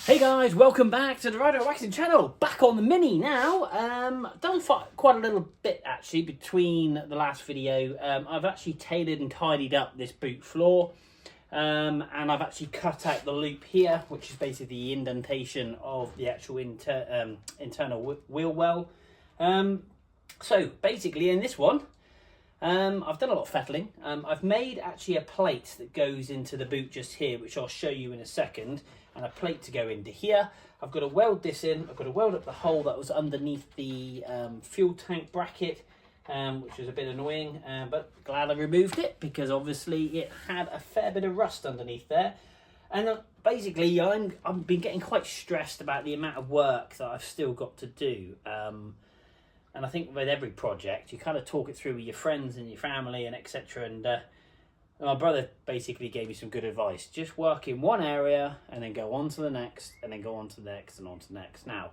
Hey guys, welcome back to the Rider Waxing channel. Back on the Mini now. Done quite a little bit actually between the last video. I've actually tailored and tidied up this boot floor, and I've actually cut out the loop here, which is basically the indentation of the actual internal wheel well. So basically in this one, I've done a lot of fettling. I've made actually a plate that goes into the boot just here, which I'll show you in a second, and a plate to go into here. I've got to weld this in. I've got to weld up the hole that was underneath the fuel tank bracket, which was a bit annoying, but glad I removed it because obviously it had a fair bit of rust underneath there. And basically I've been getting quite stressed about the amount of work that I've still got to do. And I think with every project, you kind of talk it through with your friends and your family and etc. And my brother basically gave me some good advice. Just work in one area and then go on to the next and then go on to the next and on to the next. Now,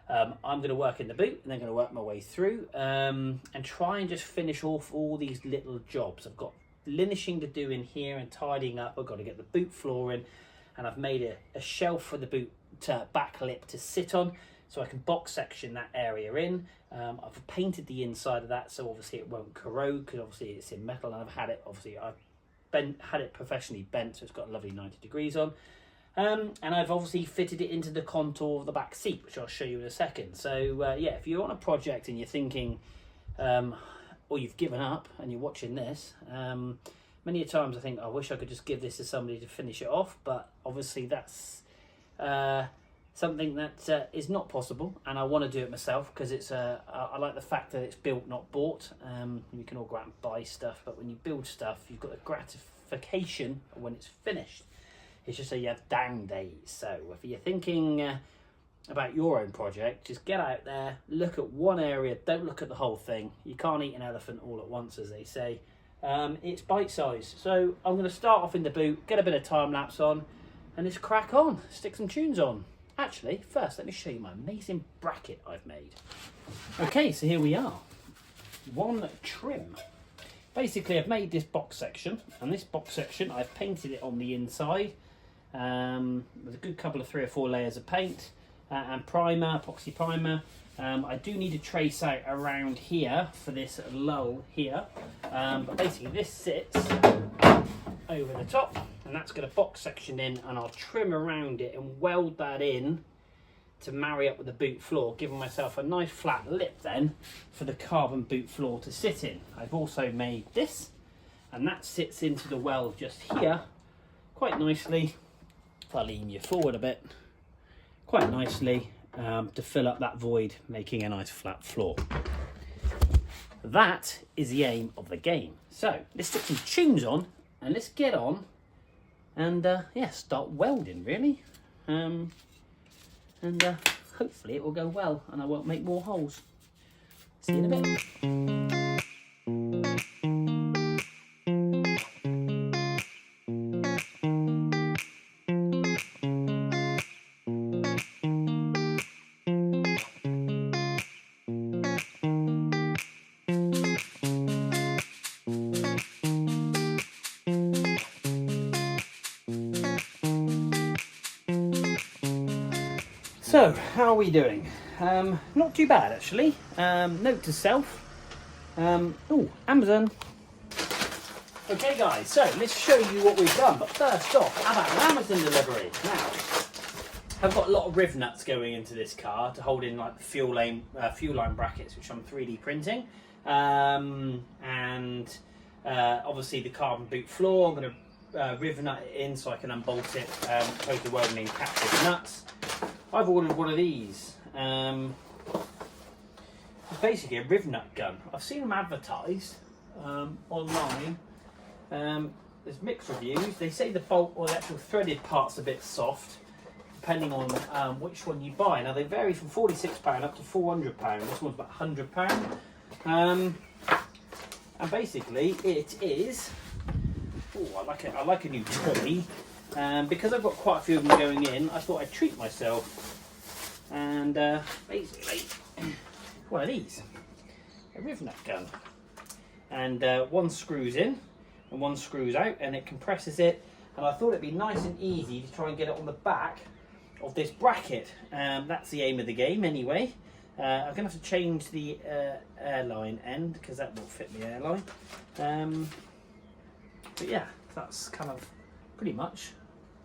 I'm going to work in the boot and then going to work my way through and try and just finish off all these little jobs. I've got linishing to do in here and tidying up. I've got to get the boot floor in, and I've made a shelf for the boot back lip to sit on, so I can box section that area in. I've painted the inside of that so obviously it won't corrode because obviously it's in metal, and I've had it had it professionally bent, so it's got a lovely 90 degrees on. And I've obviously fitted it into the contour of the back seat, which I'll show you in a second. So yeah, if you're on a project and you're thinking, or you've given up and you're watching this, many a times I think, I wish I could just give this to somebody to finish it off, but obviously that's something that is not possible, and I want to do it myself because it's I like the fact that it's built, not bought. You can all go out and buy stuff, but when you build stuff, you've got the gratification when it's finished. It's just so you have down days. So if you're thinking about your own project, just get out there, look at one area, don't look at the whole thing. You can't eat an elephant all at once, as they say. It's bite size. So I'm going to start off in the boot, get a bit of time lapse on, and just crack on, stick some tunes on. Actually, first, let me show you my amazing bracket I've made. Okay, so here we are. One trim. Basically, I've made this box section, and this box section, I've painted it on the inside with a good couple of 3 or 4 layers of paint and primer, epoxy primer. I do need to trace out around here for this lull here, but basically this sits over the top, and that's got a box section in, and I'll trim around it and weld that in to marry up with the boot floor, giving myself a nice flat lip then for the carbon boot floor to sit in. I've also made this, and that sits into the well just here quite nicely. If I lean you forward a bit, quite nicely to fill up that void, making a nice flat floor. That is the aim of the game. So let's stick some tunes on and let's get on and yeah, start welding really, and hopefully it will go well and I won't make more holes. See you in a bit. So, how are we doing? Not too bad actually. Note to self. Oh, Amazon. Okay guys, so let's show you what we've done. But first off, how about an Amazon delivery? Now, I've got a lot of riv nuts going into this car to hold in like the fuel line brackets, which I'm 3D printing. And obviously the carbon boot floor, I'm going to riv nut it in so I can unbolt it, opposed to welding in captive nuts. I've ordered one of these. It's basically a riv nut gun. I've seen them advertised online. There's mixed reviews. They say the bolt or the actual threaded part's a bit soft, depending on which one you buy. Now they vary from £46 up to £400. This one's about £100. And basically it is. Oh, I like a new toy. Because I've got quite a few of them going in, I thought I'd treat myself. And basically, one of these, a riv nut gun. And one screws in and one screws out, and it compresses it. And I thought it'd be nice and easy to try and get it on the back of this bracket. That's the aim of the game anyway. I'm going to have to change the airline end because that won't fit the airline. But yeah, that's kind of pretty much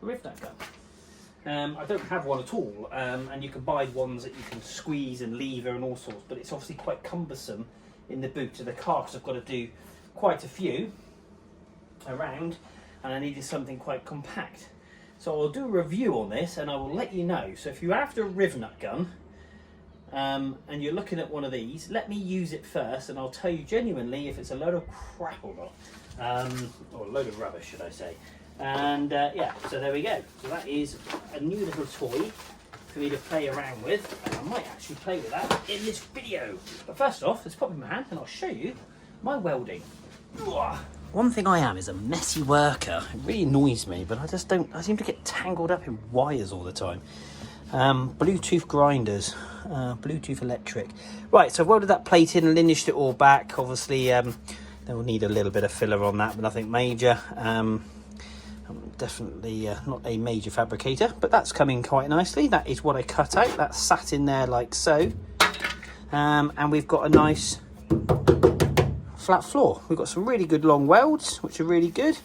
a rivet gun. I don't have one at all, and you can buy ones that you can squeeze and lever and all sorts, but it's obviously quite cumbersome in the boot of the car because I've got to do quite a few around, and I needed something quite compact. So I'll do a review on this and I will let you know. So if you're after a rivet gun and you're looking at one of these, let me use it first and I'll tell you genuinely if it's a load of crap or not, or a load of rubbish should I say. And yeah, so there we go. So that is a new little toy for me to play around with, and I might actually play with that in this video. But first off, let's pop in my hand and I'll show you my welding. One thing I am is a messy worker. It really annoys me, but I seem to get tangled up in wires all the time. Bluetooth grinders, Bluetooth electric. Right, so I've welded that plate in and lineaged it all back. Obviously, then we'll need a little bit of filler on that, but nothing major. I'm definitely not a major fabricator, but that's coming quite nicely. That is what I cut out. That's sat in there like so. And we've got a nice flat floor. We've got some really good long welds, which are really good.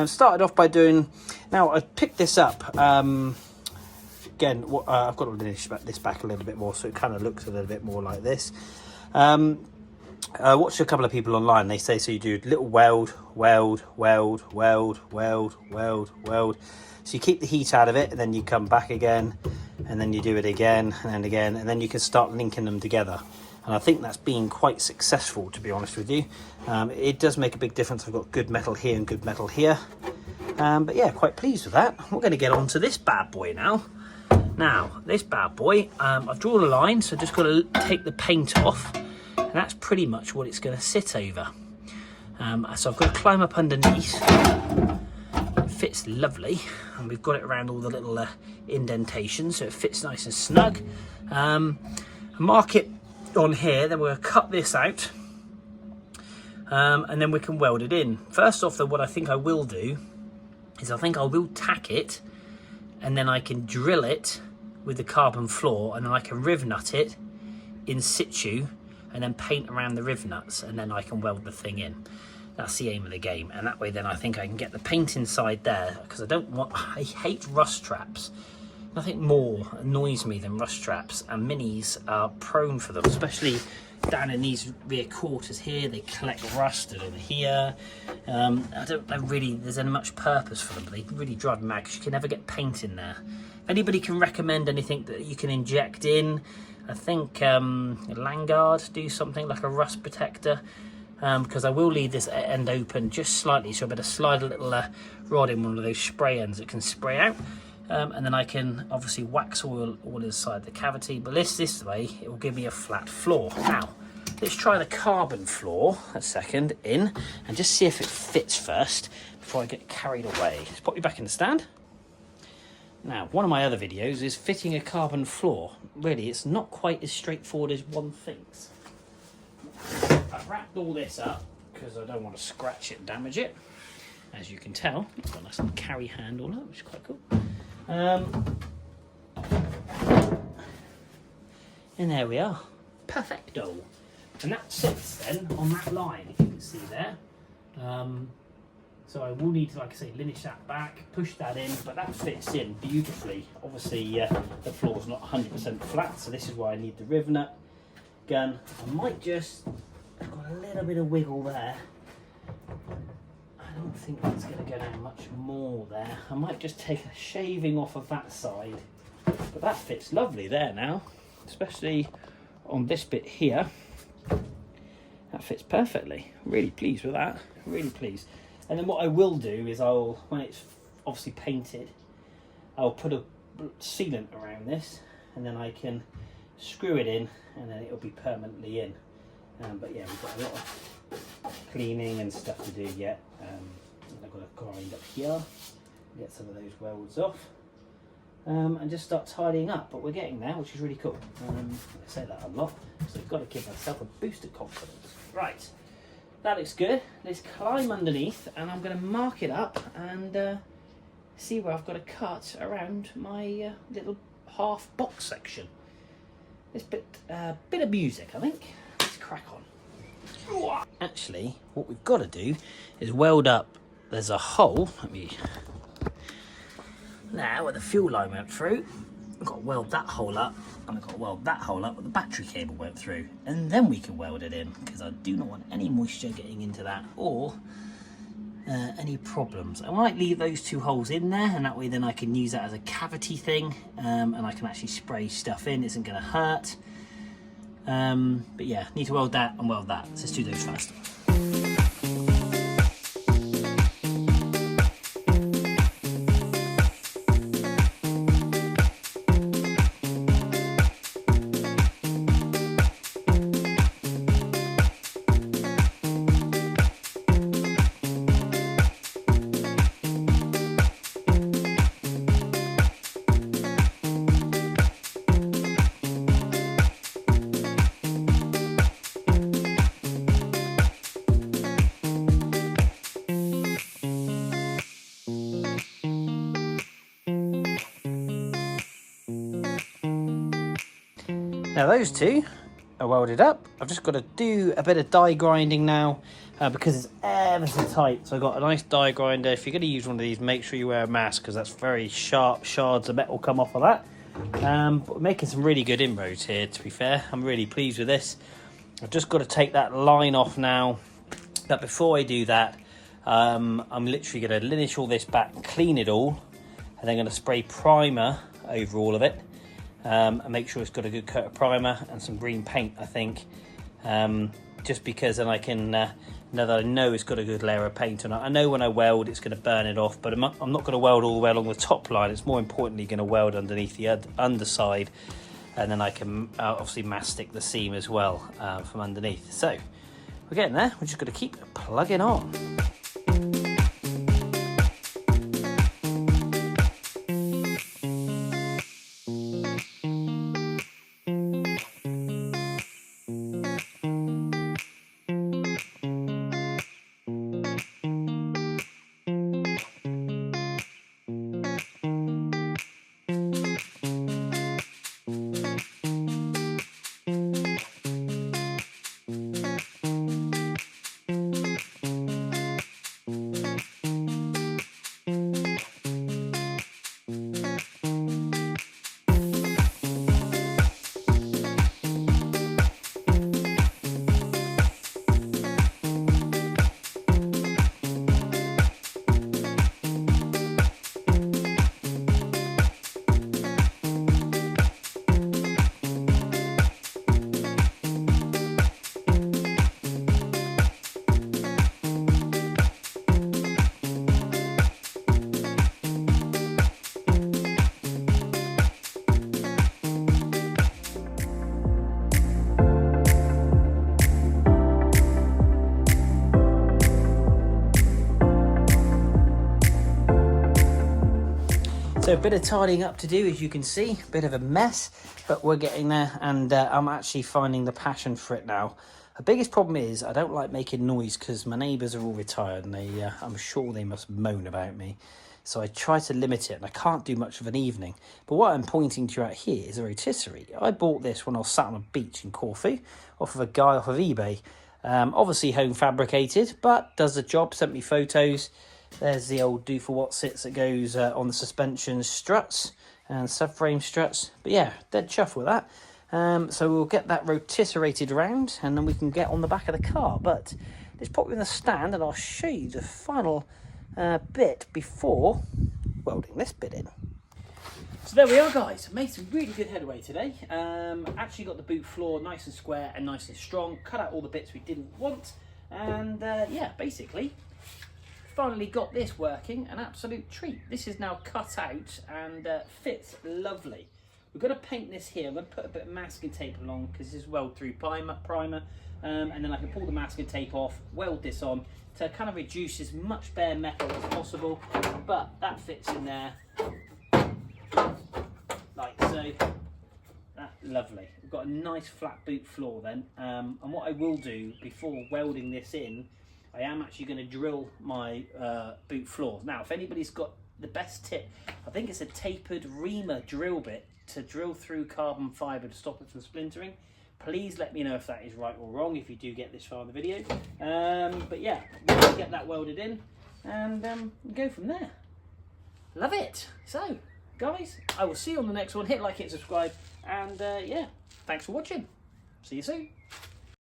Started off by doing, now I picked this up, again, I've got to lineage this back a little bit more so it kind of looks a little bit more like this. I watched a couple of people online, they say so you do little weld, weld, weld, weld, weld, weld, weld. So you keep the heat out of it and then you come back again and then you do it again and then again, and then you can start linking them together. And I think that's been quite successful, to be honest with you. It does make a big difference. I've got good metal here and good metal here. But yeah, quite pleased with that. We're going to get on to this bad boy now. Now, this bad boy, I've drawn a line, so just got to take the paint off. And that's pretty much what it's going to sit over. So I've got to climb up underneath. It fits lovely. And we've got it around all the little indentations, so it fits nice and snug. Mark it on here, then we're going to cut this out. And then we can weld it in. First off though, what I think I will do is I think I will tack it and then I can drill it with the carbon floor and then I can riv nut it in situ and then paint around the riv nuts and then I can weld the thing in. That's the aim of the game, and that way then I think I can get the paint inside there, because I hate rust traps. Nothing more annoys me than rust traps, and minis are prone for them, especially down in these rear quarters here. They collect rust over here. I don't really there's any much purpose for them, but they really drive me mad because you can never get paint in there. If anybody can recommend anything that you can inject in, I think Langard do something like a rust protector, because I will leave this end open just slightly, so I better slide a little rod in one of those spray ends that can spray out. And then I can obviously wax oil all inside the cavity, but this way it will give me a flat floor. Now let's try the carbon floor a second in and just see if it fits first before I get carried away. Let's pop you back in the stand. Now, one of my other videos is fitting a carbon floor. Really, it's not quite as straightforward as one thinks. I've wrapped all this up because I don't want to scratch it and damage it. As you can tell, it's got a nice little carry handle on it, which is quite cool. And there we are, perfecto. And that sits then on that line, if you can see there. So I will need to, like I say, lineage that back, push that in, but that fits in beautifully. Obviously, the floor's not 100% flat, so this is why I need the rivet nut gun. I might just, I've got a little bit of wiggle there. I don't think that's going to go down much more there. I might just take a shaving off of that side, but that fits lovely there now, especially on this bit here. That fits perfectly. Really pleased with that, really pleased. And then what I will do is when it's obviously painted, I'll put a sealant around this and then I can screw it in and then it'll be permanently in. But yeah, we've got a lot of cleaning and stuff to do yet. I've got to grind up here, get some of those welds off, and just start tidying up. But we're getting there, which is really cool. I say that a lot, so I've got to give myself a boost of confidence. Right, that looks good. Let's climb underneath, and I'm going to mark it up and see where I've got a cut around my little half box section. This bit of music, I think. Let's crack on. Actually, what we've got to do is weld up. There's a hole. Now, where the fuel line went through, I've got to weld that hole up, and I've got to weld that hole up where the battery cable went through, and then we can weld it in, because I do not want any moisture getting into that or any problems. I might leave those two holes in there, and that way then I can use that as a cavity thing, and I can actually spray stuff in. It isn't going to hurt. But yeah, need to weld that and weld that. So let's do those first. Now those two are welded up. I've just got to do a bit of die grinding now because it's ever so tight. So I've got a nice die grinder. If you're going to use one of these, make sure you wear a mask because that's very sharp shards of metal come off of that. But we're making some really good inroads here, to be fair. I'm really pleased with this. I've just got to take that line off now. But before I do that, I'm literally going to linish all this back, clean it all, and then going to spray primer over all of it. And make sure it's got a good coat of primer and some green paint, I think, just because then I can now that I know it's got a good layer of paint on it. I know when I weld it's going to burn it off, but I'm not going to weld all the way along the top line. It's more importantly going to weld underneath the underside, and then I can obviously mastic the seam as well from underneath. So we're getting there. We're just going to keep plugging on. So a bit of tidying up to do, as you can see, a bit of a mess, but we're getting there, and I'm actually finding the passion for it now. The biggest problem is I don't like making noise because my neighbours are all retired and I'm sure they must moan about me. So I try to limit it, and I can't do much of an evening. But what I'm pointing to out here is a rotisserie. I bought this when I was sat on a beach in Corfu off of a guy off of eBay. Obviously home fabricated, but does the job, sent me photos. There's the old do for what sits that goes on the suspension struts and subframe struts. But yeah, dead chuff with that. So we'll get that rotisserated around and then we can get on the back of the car. But let's pop it in the stand and I'll show you the final bit before welding this bit in. So there we are, guys. Made some really good headway today. Actually got the boot floor nice and square and nice and strong. Cut out all the bits we didn't want. And yeah, basically finally got this working. An absolute treat. This is now cut out and fits lovely. We're going to paint this here. I'm going to put a bit of masking tape along because this is weld through primer. And then I can pull the masking tape off, weld this on to kind of reduce as much bare metal as possible. But that fits in there like so. That's lovely. We've got a nice flat boot floor then. And what I will do before welding this in, I am actually going to drill my boot floor. Now, if anybody's got the best tip. I think it's a tapered reamer drill bit to drill through carbon fibre to stop it from splintering. Please let me know if that is right or wrong if you do get this far in the video. But yeah, we'll get that welded in and go from there. Love it. So, guys, I will see you on the next one. Hit like, hit subscribe, and yeah, thanks for watching. See you soon.